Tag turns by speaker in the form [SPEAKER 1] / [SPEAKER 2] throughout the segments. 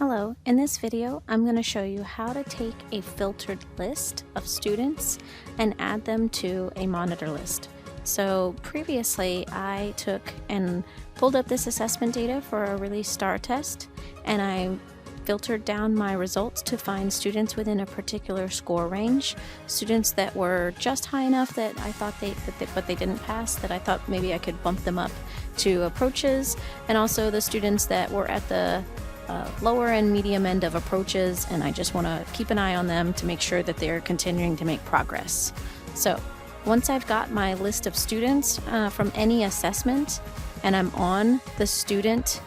[SPEAKER 1] Hello, in this video I'm going to show you how to take a filtered list of students and add them to a monitor list. So previously I took and pulled up this assessment data for a release STAR test, and I filtered down my results to find students within a particular score range, students that were just high enough that I thought but they didn't pass, that I thought maybe I could bump them up to approaches, and also the students that were at the lower and medium end of approaches, and I just want to keep an eye on them to make sure that they're continuing to make progress. So once I've got my list of students from any assessment and I'm on the student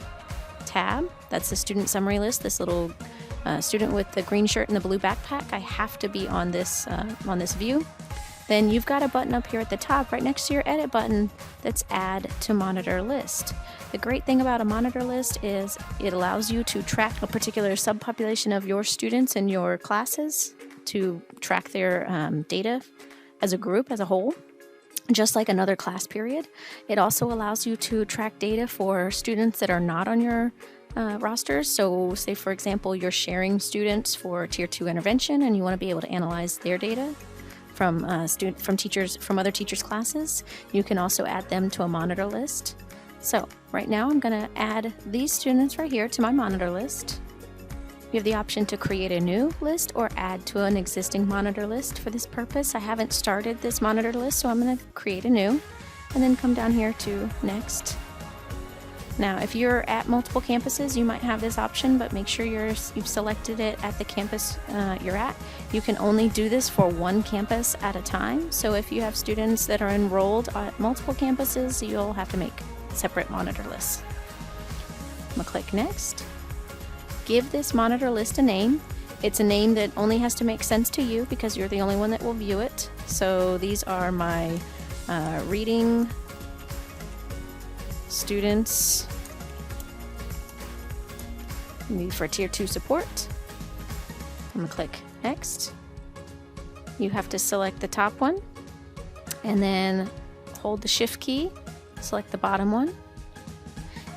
[SPEAKER 1] tab, that's the student summary list, this little student with the green shirt and the blue backpack, I have to be on this view. Then you've got a button up here at the top right next to your edit button that's add to monitor list. The great thing about a monitor list is it allows you to track a particular subpopulation of your students in your classes, to track their data as a group, as a whole, just like another class period. It also allows you to track data for students that are not on your rosters. So say, for example, you're sharing students for Tier 2 intervention and you want to be able to analyze their data from other teachers' classes. You can also add them to a monitor list. So right now I'm going to add these students right here to my monitor list. You have the option to create a new list or add to an existing monitor list. For this purpose, I haven't started this monitor list, so I'm going to create a new and then come down here to next. Now, if you're at multiple campuses, you might have this option, but make sure you've selected it at the campus you're at. You can only do this for one campus at a time. So if you have students that are enrolled at multiple campuses, you'll have to make separate monitor lists. I'm gonna click next. Give this monitor list a name. It's a name that only has to make sense to you because you're the only one that will view it. So these are my reading students need for Tier 2 support. I'm gonna click next. You have to select the top one and then hold the shift key, select the bottom one.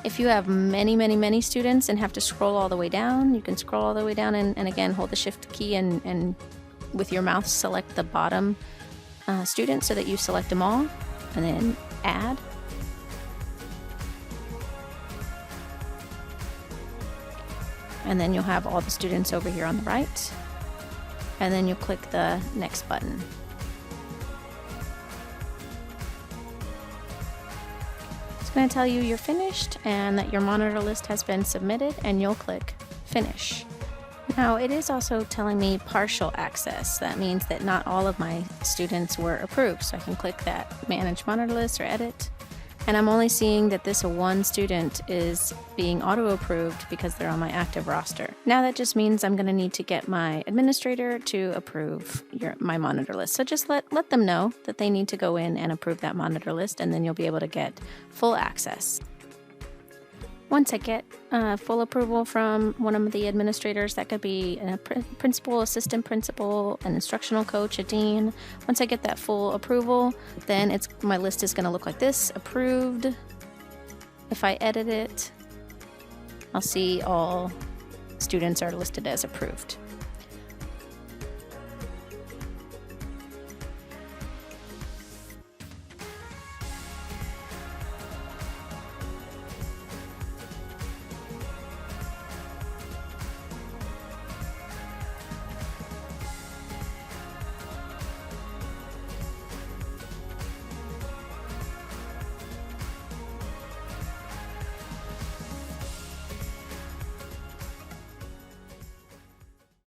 [SPEAKER 1] If you have many students and have to scroll all the way down, you can scroll all the way down and again hold the shift key and with your mouse select the bottom student so that you select them all, and then add. And then you'll have all the students over here on the right, and then you'll click the next button. It's going to tell you you're finished and that your monitor list has been submitted, and you'll click finish. Now it is also telling me partial access. That means that not all of my students were approved, so I can click that manage monitor list or edit. And I'm only seeing that this one student is being auto-approved because they're on my active roster. Now that just means I'm going to need to get my administrator to approve my monitor list. So just let them know that they need to go in and approve that monitor list, and then you'll be able to get full access. Once I get full approval from one of the administrators, that could be a principal, assistant principal, an instructional coach, a dean. Once I get that full approval, then my list is going to look like this: approved. If I edit it, I'll see all students are listed as approved.